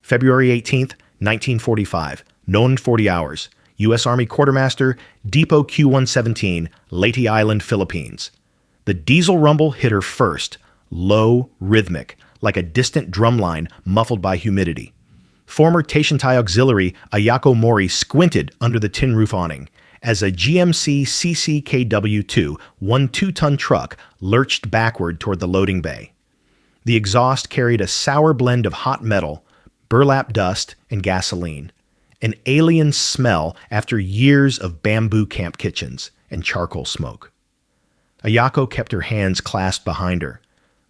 February 18th, 1945. Known 40 hours. U.S. Army Quartermaster, Depot Q-117, Leyte Island, Philippines. The diesel rumble hit her first, low, rhythmic, like a distant drumline muffled by humidity. Former Taishantai auxiliary Ayako Mori squinted under the tin roof awning as a GMC CCKW2 2-ton truck lurched backward toward the loading bay. The exhaust carried a sour blend of hot metal, burlap dust, and gasoline, an alien smell after years of bamboo camp kitchens and charcoal smoke. Ayako kept her hands clasped behind her,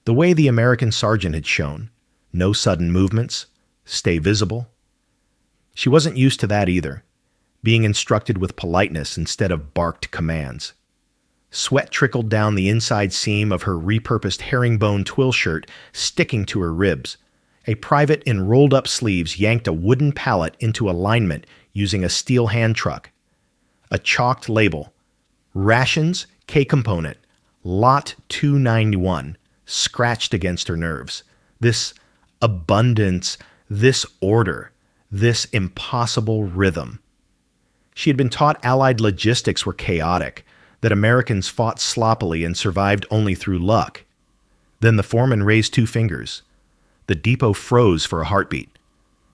the way the American sergeant had shown. No sudden movements. Stay visible. She wasn't used to that either, being instructed with politeness instead of barked commands. Sweat trickled down the inside seam of her repurposed herringbone twill shirt, sticking to her ribs. A private in rolled-up sleeves yanked a wooden pallet into alignment using a steel hand truck. A chalked label, Rations, K-Component, Lot 291, scratched against her nerves. This abundance, this order, this impossible rhythm. She had been taught Allied logistics were chaotic, that Americans fought sloppily and survived only through luck. Then the foreman raised 2 fingers. The depot froze for a heartbeat.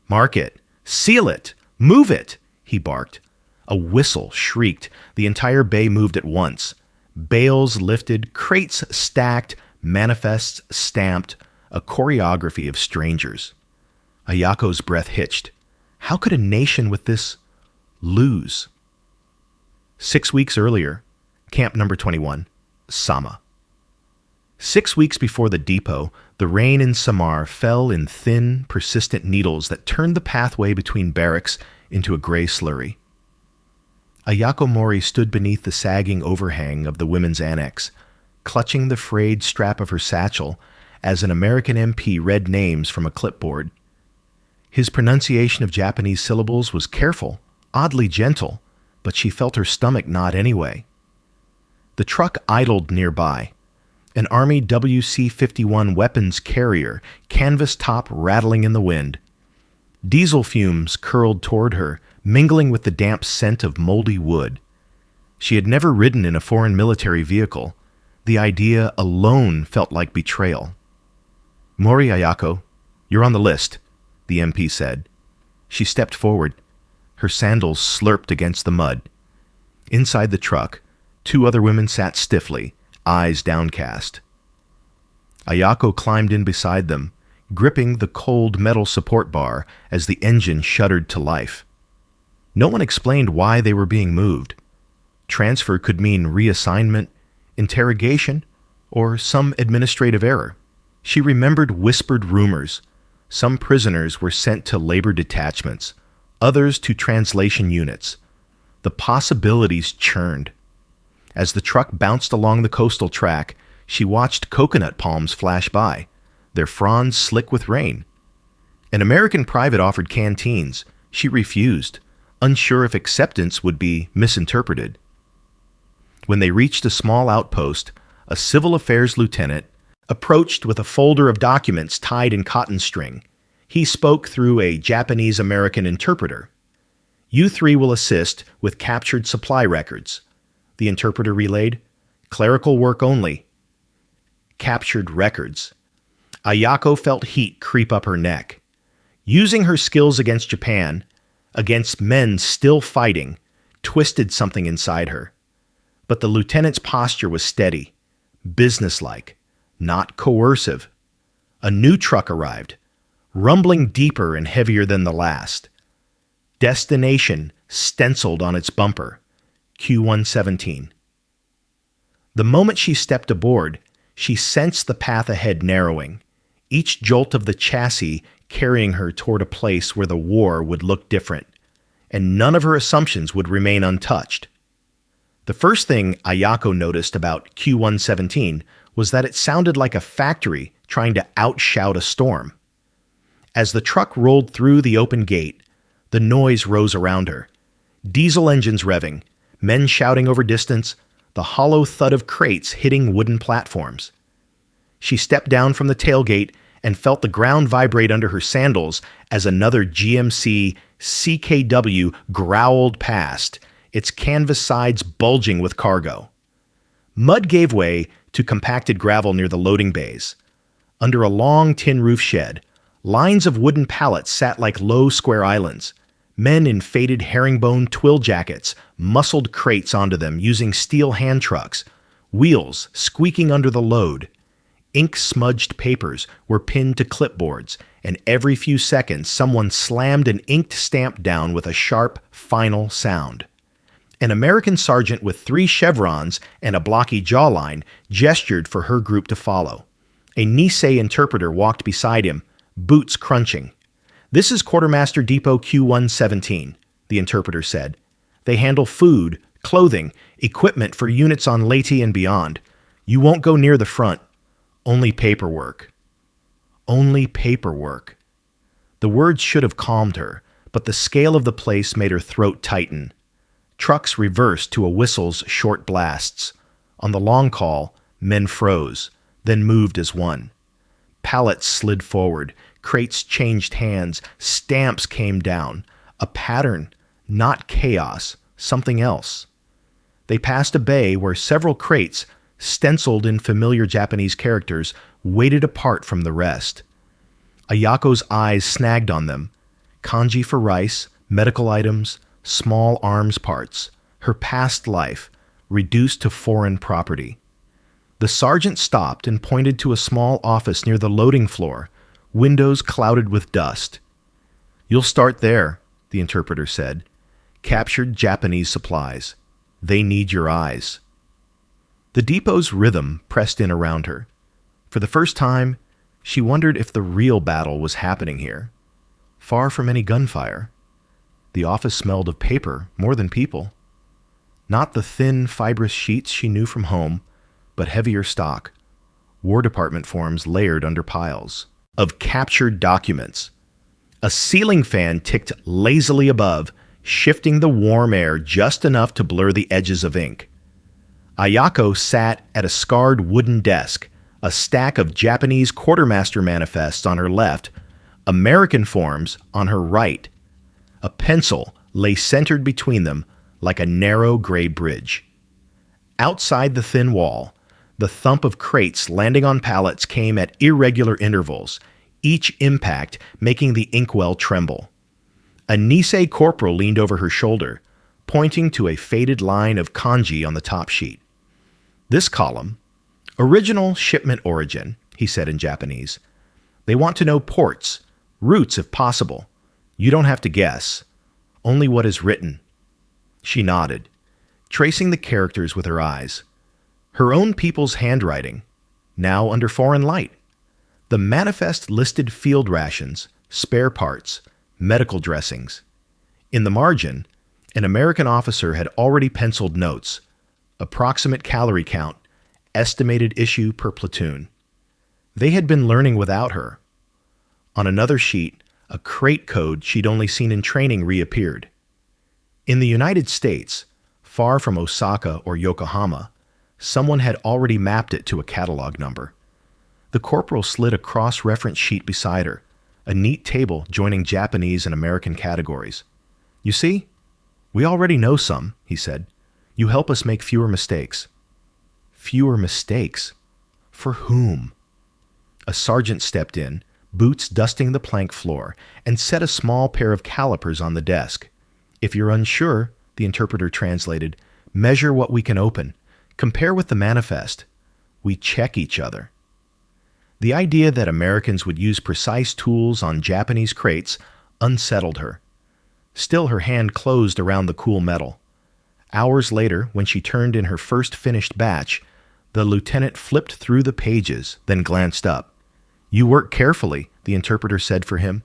"Mark it! Seal it! Move it!" he barked. A whistle shrieked. The entire bay moved at once. Bales lifted, crates stacked, manifests stamped, a choreography of strangers. Ayako's breath hitched. How could a nation with this lose? 6 weeks earlier, Camp Number 21, Sama. 6 weeks before the depot, the rain in Samar fell in thin, persistent needles that turned the pathway between barracks into a gray slurry. Ayako Mori stood beneath the sagging overhang of the women's annex, clutching the frayed strap of her satchel as an American MP read names from a clipboard. His pronunciation of Japanese syllables was careful, oddly gentle, but she felt her stomach knot anyway. The truck idled nearby, an Army WC-51 weapons carrier, canvas top rattling in the wind. Diesel fumes curled toward her, mingling with the damp scent of moldy wood. She had never ridden in a foreign military vehicle. The idea alone felt like betrayal. "Mori Ayako, you're on the list," the MP said. She stepped forward. Her sandals slurped against the mud. Inside the truck, 2 other women sat stiffly, eyes downcast. Ayako climbed in beside them, gripping the cold metal support bar as the engine shuddered to life. No one explained why they were being moved. Transfer could mean reassignment, interrogation, or some administrative error. She remembered whispered rumors. Some prisoners were sent to labor detachments, others to translation units. The possibilities churned. As the truck bounced along the coastal track, she watched coconut palms flash by, their fronds slick with rain. An American private offered canteens. She refused, unsure if acceptance would be misinterpreted. When they reached a small outpost, a civil affairs lieutenant approached with a folder of documents tied in cotton string. He spoke through a Japanese-American interpreter. "You 3 will assist with captured supply records," the interpreter relayed. "Clerical work only." Captured records. Ayako felt heat creep up her neck. Using her skills against Japan, against men still fighting, twisted something inside her. But the lieutenant's posture was steady, businesslike, not coercive. A new truck arrived, rumbling deeper and heavier than the last. Destination stenciled on its bumper, Q-117. The moment she stepped aboard, she sensed the path ahead narrowing, each jolt of the chassis carrying her toward a place where the war would look different, and none of her assumptions would remain untouched. The first thing Ayako noticed about Q-117 was that it sounded like a factory trying to outshout a storm. As the truck rolled through the open gate, the noise rose around her. Diesel engines revving, men shouting over distance, the hollow thud of crates hitting wooden platforms. She stepped down from the tailgate and felt the ground vibrate under her sandals as another GMC CKW growled past, its canvas sides bulging with cargo. Mud gave way to compacted gravel near the loading bays. Under a long tin roof shed, lines of wooden pallets sat like low square islands. Men in faded herringbone twill jackets muscled crates onto them using steel hand trucks, wheels squeaking under the load. Ink-smudged papers were pinned to clipboards, and every few seconds someone slammed an inked stamp down with a sharp, final sound. An American sergeant with 3 chevrons and a blocky jawline gestured for her group to follow. A Nisei interpreter walked beside him, boots crunching. "This is Quartermaster Depot Q117, the interpreter said. "They handle food, clothing, equipment for units on Leyte and beyond. You won't go near the front. Only paperwork." Only paperwork. The words should have calmed her, but the scale of the place made her throat tighten. Trucks reversed to a whistle's short blasts. On the long call, men froze, then moved as one. Pallets slid forward, crates changed hands, stamps came down. A pattern, not chaos, something else. They passed a bay where several crates, stenciled in familiar Japanese characters, waited apart from the rest. Ayako's eyes snagged on them. Kanji for rice, medical items, small arms parts, her past life, reduced to foreign property. The sergeant stopped and pointed to a small office near the loading floor, windows clouded with dust. "You'll start there," the interpreter said. "Captured Japanese supplies. They need your eyes." The depot's rhythm pressed in around her. For the first time, she wondered if the real battle was happening here. Far from any gunfire. The office smelled of paper more than people. Not the thin, fibrous sheets she knew from home, but heavier stock. War Department forms layered under piles of captured documents. A ceiling fan ticked lazily above, shifting the warm air just enough to blur the edges of ink. Ayako sat at a scarred wooden desk, a stack of Japanese quartermaster manifests on her left, American forms on her right. A pencil lay centered between them like a narrow gray bridge. Outside the thin wall, the thump of crates landing on pallets came at irregular intervals, each impact making the inkwell tremble. A Nisei corporal leaned over her shoulder, pointing to a faded line of kanji on the top sheet. "This column, original shipment origin," he said in Japanese. "They want to know ports, routes if possible. You don't have to guess, only what is written." She nodded, tracing the characters with her eyes. Her own people's handwriting, now under foreign light. The manifest listed field rations, spare parts, medical dressings. In the margin, an American officer had already penciled notes, approximate calorie count, estimated issue per platoon. They had been learning without her. On another sheet, a crate code she'd only seen in training reappeared. In the United States, far from Osaka or Yokohama, someone had already mapped it to a catalog number. The corporal slid a cross-reference sheet beside her, a neat table joining Japanese and American categories. "You see? We already know some," he said. "You help us make fewer mistakes." Fewer mistakes? For whom? A sergeant stepped in, boots dusting the plank floor, and set a small pair of calipers on the desk. "If you're unsure," the interpreter translated, "measure what we can open. Compare with the manifest. We check each other." The idea that Americans would use precise tools on Japanese crates unsettled her. Still, her hand closed around the cool metal. Hours later, when she turned in her first finished batch, the lieutenant flipped through the pages, then glanced up. "You work carefully," the interpreter said for him.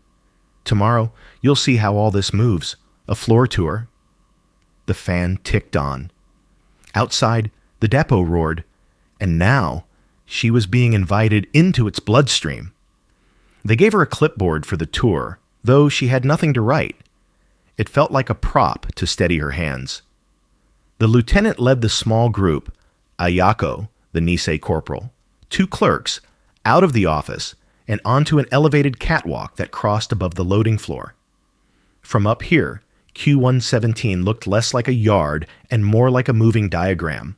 "Tomorrow, you'll see how all this moves. A floor tour." The fan ticked on. Outside, the depot roared, and now she was being invited into its bloodstream. They gave her a clipboard for the tour, though she had nothing to write. It felt like a prop to steady her hands. The lieutenant led the small group, Ayako, the Nisei corporal, 2 clerks, out of the office and onto an elevated catwalk that crossed above the loading floor. From up here, Q117 looked less like a yard and more like a moving diagram.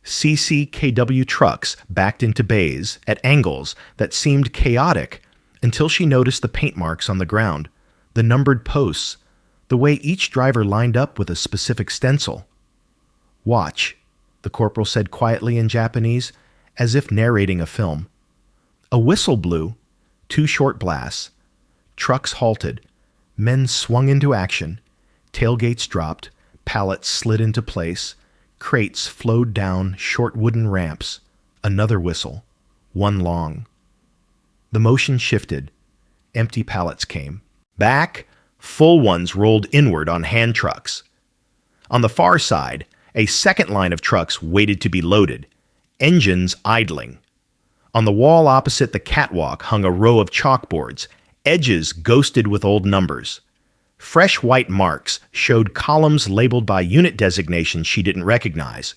CCKW trucks backed into bays at angles that seemed chaotic until she noticed the paint marks on the ground, the numbered posts, the way each driver lined up with a specific stencil. "Watch," the corporal said quietly in Japanese, as if narrating a film. A whistle blew, 2 short blasts. Trucks halted. Men swung into action. Tailgates dropped. Pallets slid into place. Crates flowed down short wooden ramps. Another whistle. 1 long. The motion shifted. Empty pallets came. Back, full ones rolled inward on hand trucks. On the far side, a second line of trucks waited to be loaded, engines idling. On the wall opposite the catwalk hung a row of chalkboards, edges ghosted with old numbers. Fresh white marks showed columns labeled by unit designations she didn't recognize: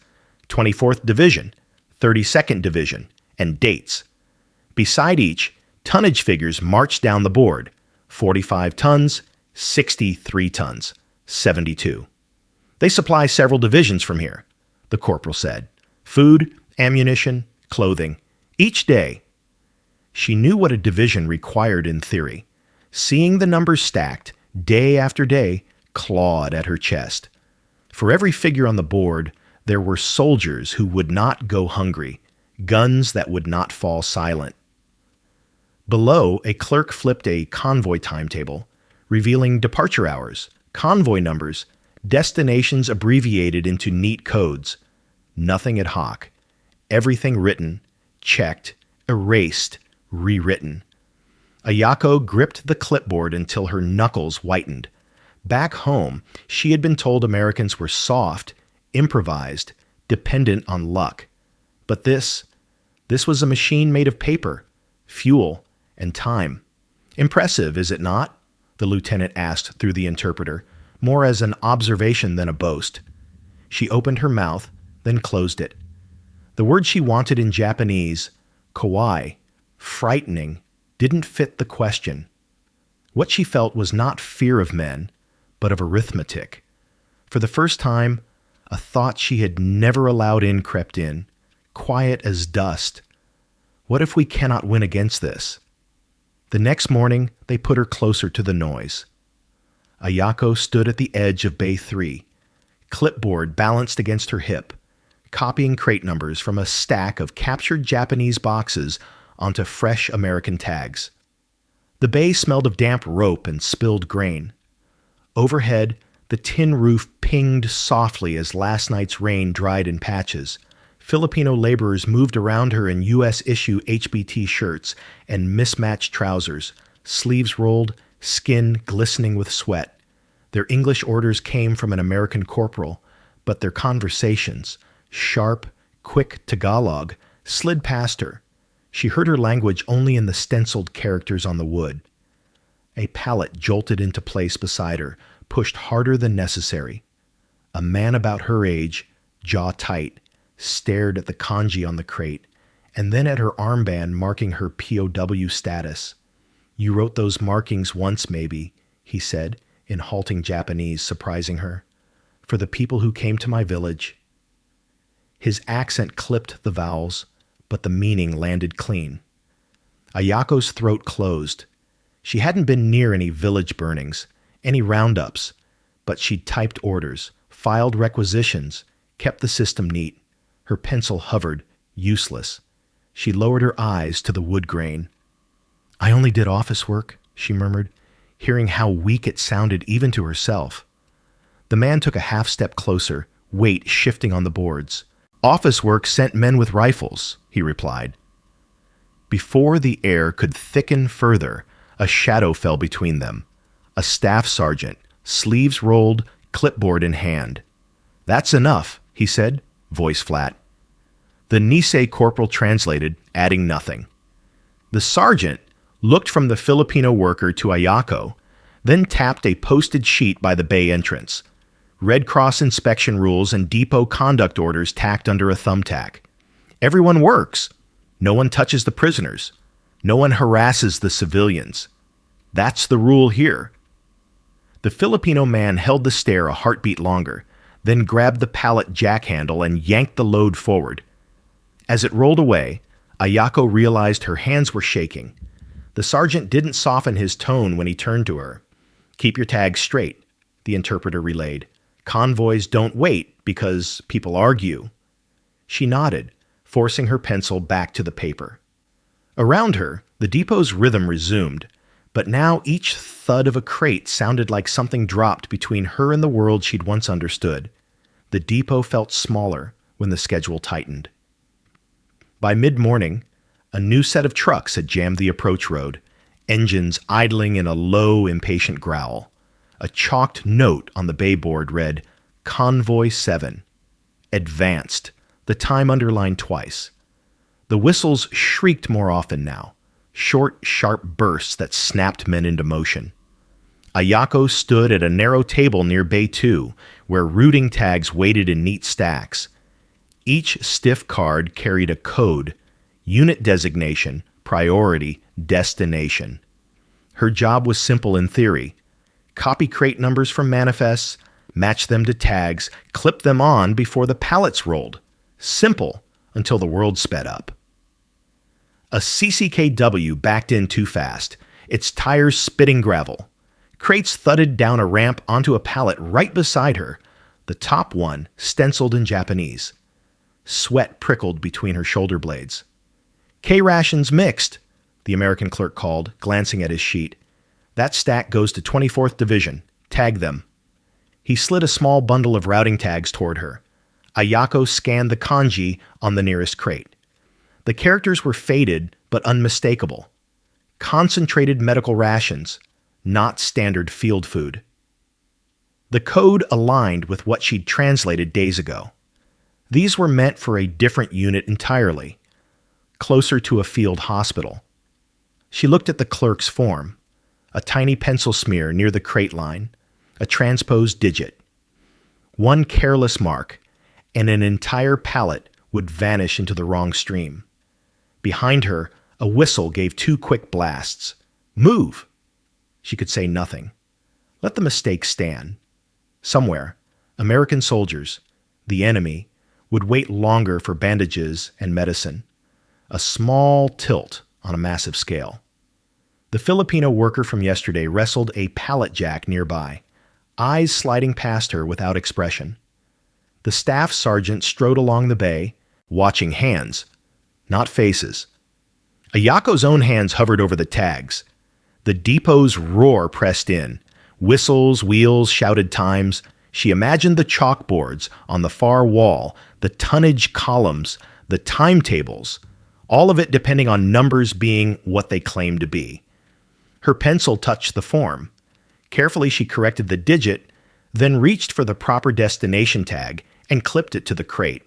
24th Division, 32nd Division, and dates. Beside each, tonnage figures marched down the board: 45 tons, 63 tons, 72. "They supply several divisions from here," the corporal said. "Food, ammunition, clothing. Each day." She knew what a division required in theory. Seeing the numbers stacked, day after day, clawed at her chest. For every figure on the board, there were soldiers who would not go hungry, guns that would not fall silent. Below, a clerk flipped a convoy timetable, revealing departure hours, convoy numbers, destinations abbreviated into neat codes. Nothing ad hoc. Everything written, checked, erased, rewritten. Ayako gripped the clipboard until her knuckles whitened. Back home, she had been told Americans were soft, improvised, dependent on luck. But this was a machine made of paper, fuel, and time. "Impressive, is it not?" the lieutenant asked through the interpreter, more as an observation than a boast. She opened her mouth, then closed it. The word she wanted in Japanese, kawaii, frightening, didn't fit the question. What she felt was not fear of men, but of arithmetic. For the first time, a thought she had never allowed in crept in, quiet as dust. What if we cannot win against this? The next morning, they put her closer to the noise. Ayako stood at the edge of Bay 3, clipboard balanced against her hip, copying crate numbers from a stack of captured Japanese boxes onto fresh American tags. The bay smelled of damp rope and spilled grain. Overhead, the tin roof pinged softly as last night's rain dried in patches. Filipino laborers moved around her in U.S.-issue HBT shirts and mismatched trousers, sleeves rolled, skin glistening with sweat. Their English orders came from an American corporal, but their conversations, sharp, quick Tagalog, slid past her. She heard her language only in the stenciled characters on the wood. A pallet jolted into place beside her, pushed harder than necessary. A man about her age, jaw tight, stared at the kanji on the crate, and then at her armband marking her POW status. "You wrote those markings once, maybe," he said, in halting Japanese, surprising her. "For the people who came to my village." His accent clipped the vowels, but the meaning landed clean. Ayako's throat closed. She hadn't been near any village burnings, any roundups, but she'd typed orders, filed requisitions, kept the system neat. Her pencil hovered, useless. She lowered her eyes to the wood grain. "I only did office work," she murmured, hearing how weak it sounded even to herself. The man took a half step closer, weight shifting on the boards. "Office work sent men with rifles," he replied. Before the air could thicken further, a shadow fell between them. A staff sergeant, sleeves rolled, clipboard in hand. "That's enough," he said, voice flat. The Nisei corporal translated, adding nothing. The sergeant looked from the Filipino worker to Ayako, then tapped a posted sheet by the bay entrance. Red Cross inspection rules and depot conduct orders tacked under a thumbtack. "Everyone works. No one touches the prisoners. No one harasses the civilians. That's the rule here. The Filipino man held the stair a heartbeat longer, then grabbed the pallet jack handle and yanked the load forward. As it rolled away, Ayako realized her hands were shaking. The sergeant didn't soften his tone when he turned to her. "Keep your tags straight," the interpreter relayed. "Convoys don't wait because people argue." She nodded, forcing her pencil back to the paper. Around her, the depot's rhythm resumed, but now each thud of a crate sounded like something dropped between her and the world she'd once understood. The depot felt smaller when the schedule tightened. By mid-morning, a new set of trucks had jammed the approach road, engines idling in a low, impatient growl. A chalked note on the bay board read, "Convoy 7. Advanced," the time underlined twice. The whistles shrieked more often now, short, sharp bursts that snapped men into motion. Ayako stood at a narrow table near Bay 2, where routing tags waited in neat stacks. Each stiff card carried a code, unit designation, priority, destination. Her job was simple in theory. Copy crate numbers from manifests, match them to tags, clip them on before the pallets rolled. Simple until the world sped up. A CCKW backed in too fast, its tires spitting gravel. Crates thudded down a ramp onto a pallet right beside her, the top one stenciled in Japanese. Sweat prickled between her shoulder blades. "K-rations mixed," the American clerk called, glancing at his sheet. "That stack goes to 24th Division. Tag them." He slid a small bundle of routing tags toward her. Ayako scanned the kanji on the nearest crate. The characters were faded but unmistakable. Concentrated medical rations, not standard field food. The code aligned with what she'd translated days ago. These were meant for a different unit entirely, closer to a field hospital. She looked at the clerk's form, a tiny pencil smear near the crate line, a transposed digit. One careless mark, and an entire pallet would vanish into the wrong stream. Behind her, a whistle gave 2 quick blasts. "Move!" She could say nothing. Let the mistake stand. Somewhere, American soldiers, the enemy, would wait longer for bandages and medicine. A small tilt on a massive scale. The Filipino worker from yesterday wrestled a pallet jack nearby, eyes sliding past her without expression. The staff sergeant strode along the bay, watching hands, not faces. Ayako's own hands hovered over the tags. The depot's roar pressed in. Whistles, wheels, shouted times. She imagined the chalkboards on the far wall, the tonnage columns, the timetables, all of it depending on numbers being what they claimed to be. Her pencil touched the form. Carefully she corrected the digit, then reached for the proper destination tag and clipped it to the crate.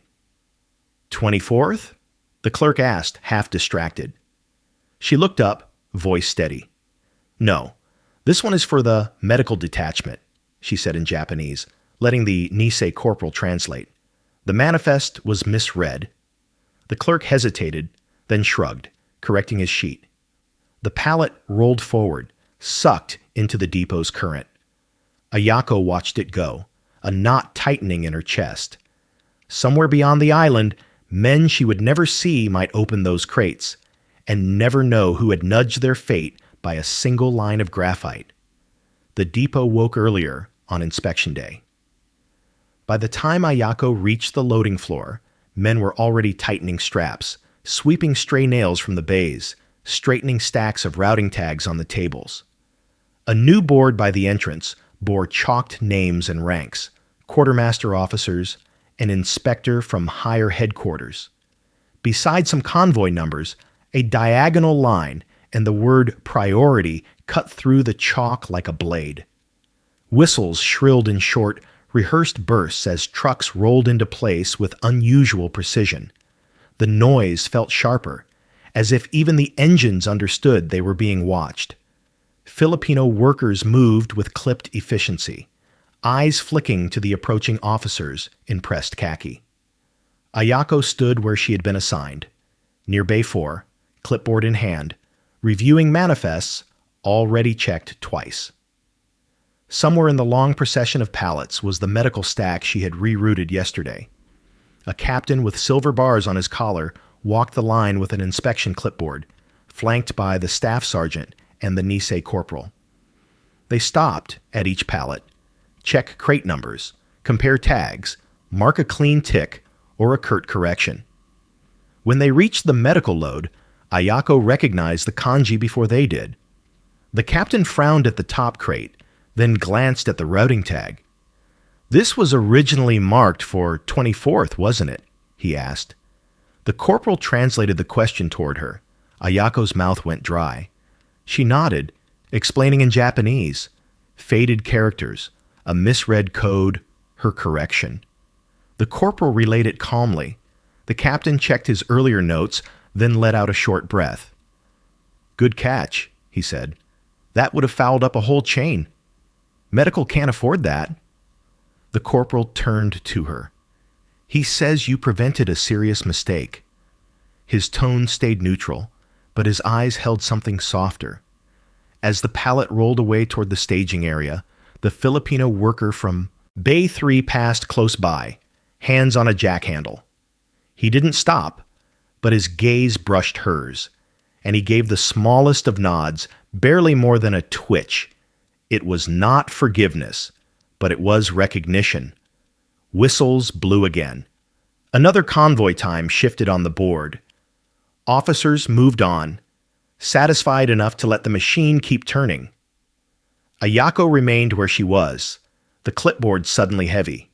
24th? The clerk asked, half distracted. She looked up, voice steady. "No, this one is for the medical detachment," she said in Japanese, letting the Nisei corporal translate. The manifest was misread. The clerk hesitated, then shrugged, correcting his sheet. The pallet rolled forward, sucked into the depot's current. Ayako watched it go, a knot tightening in her chest. Somewhere beyond the island, men she would never see might open those crates, and never know who had nudged their fate by a single line of graphite. The depot woke earlier on inspection day. By the time Ayako reached the loading floor, men were already tightening straps, sweeping stray nails from the bays, straightening stacks of routing tags on the tables. A new board by the entrance bore chalked names and ranks, quartermaster officers, an inspector from higher headquarters. Beside some convoy numbers, a diagonal line and the word priority cut through the chalk like a blade. Whistles shrilled in short, rehearsed bursts as trucks rolled into place with unusual precision. The noise felt sharper, as if even the engines understood they were being watched. Filipino workers moved with clipped efficiency, eyes flicking to the approaching officers in pressed khaki. Ayako stood where she had been assigned, near Bay 4, clipboard in hand, reviewing manifests already checked twice. Somewhere in the long procession of pallets was the medical stack she had rerouted yesterday. A captain with silver bars on his collar walked the line with an inspection clipboard, flanked by the staff sergeant and the NCO corporal. They stopped at each pallet, check crate numbers, compare tags, mark a clean tick or a curt correction. When they reached the medical load, Ayako recognized the kanji before they did. The captain frowned at the top crate, then glanced at the routing tag. "This was originally marked for 24th, wasn't it?" he asked. The corporal translated the question toward her. Ayako's mouth went dry. She nodded, explaining in Japanese. Faded characters, a misread code, her correction. The corporal relayed it calmly. The captain checked his earlier notes, then let out a short breath. "Good catch," he said. "That would have fouled up a whole chain. Medical can't afford that." The corporal turned to her. "He says you prevented a serious mistake." His tone stayed neutral, but his eyes held something softer. As the pallet rolled away toward the staging area, the Filipino worker from Bay 3 passed close by, hands on a jackhandle. He didn't stop, but his gaze brushed hers, and he gave the smallest of nods, barely more than a twitch. It was not forgiveness, but it was recognition. Whistles blew again. Another convoy time shifted on the board. Officers moved on, satisfied enough to let the machine keep turning. Ayako remained where she was, the clipboard suddenly heavy.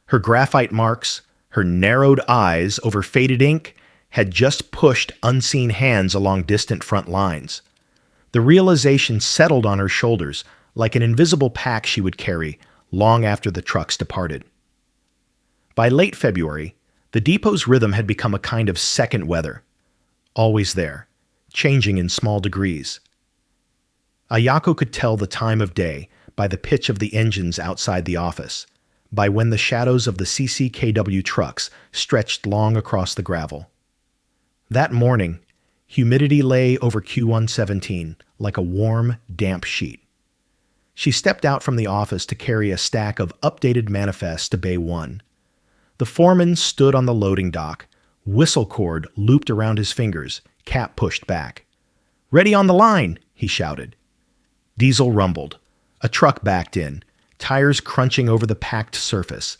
Her graphite marks, her narrowed eyes over faded ink, had just pushed unseen hands along distant front lines. The realization settled on her shoulders like an invisible pack she would carry long after the trucks departed. By late February, the depot's rhythm had become a kind of second weather, always there, changing in small degrees. Ayako could tell the time of day by the pitch of the engines outside the office, by when the shadows of the CCKW trucks stretched long across the gravel. That morning, humidity lay over Q117 like a warm, damp sheet. She stepped out from the office to carry a stack of updated manifests to Bay 1. The foreman stood on the loading dock, whistle cord looped around his fingers, cap pushed back. "Ready on the line," he shouted. Diesel rumbled. A truck backed in, tires crunching over the packed surface.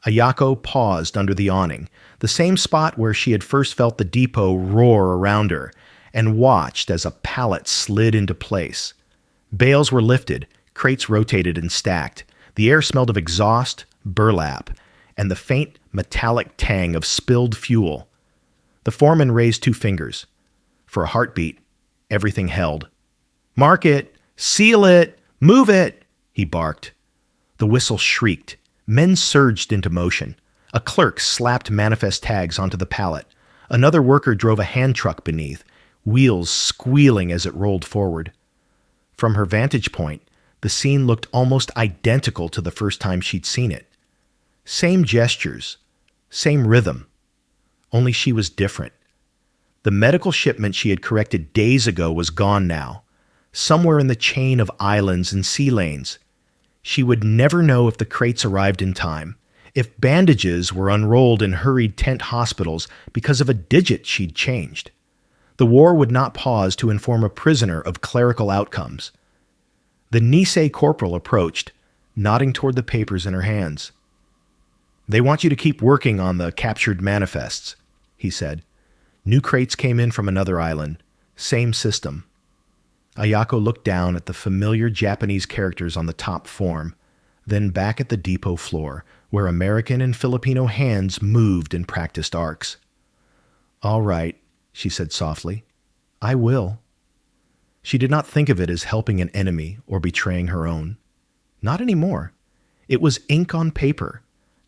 Ayako paused under the awning, the same spot where she had first felt the depot roar around her, and watched as a pallet slid into place. Bales were lifted, crates rotated and stacked. The air smelled of exhaust, burlap, and the faint metallic tang of spilled fuel. The foreman raised 2 fingers. For a heartbeat, everything held. "Mark it! Seal it! Move it!" he barked. The whistle shrieked. Men surged into motion. A clerk slapped manifest tags onto the pallet. Another worker drove a hand truck beneath, wheels squealing as it rolled forward. From her vantage point, the scene looked almost identical to the first time she'd seen it. Same gestures, same rhythm. Only she was different. The medical shipment she had corrected days ago was gone now, somewhere in the chain of islands and sea lanes. She would never know if the crates arrived in time, if bandages were unrolled in hurried tent hospitals because of a digit she'd changed. The war would not pause to inform a prisoner of clerical outcomes. The NCO corporal approached, nodding toward the papers in her hands. "They want you to keep working on the captured manifests," he said. New crates came in from another island. Same system. Ayako looked down at the familiar Japanese characters on the top form, then back at the depot floor, where American and Filipino hands moved in practiced arcs. "All right," she said softly. "I will." She did not think of it as helping an enemy or betraying her own. Not anymore. It was ink on paper,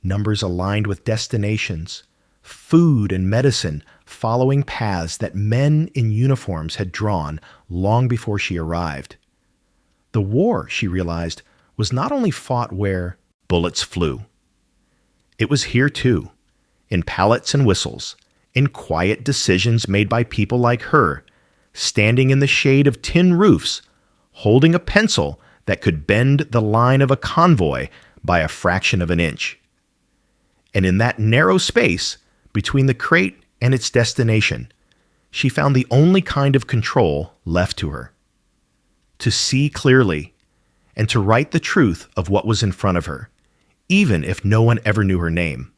numbers aligned with destinations, food and medicine following paths that men in uniforms had drawn long before she arrived. The war, she realized, was not only fought where bullets flew. It was here too, in pallets and whistles, in quiet decisions made by people like her, standing in the shade of tin roofs, holding a pencil that could bend the line of a convoy by a fraction of an inch. And in that narrow space between the crate and its destination, she found the only kind of control left to her: to see clearly and to write the truth of what was in front of her, even if no one ever knew her name.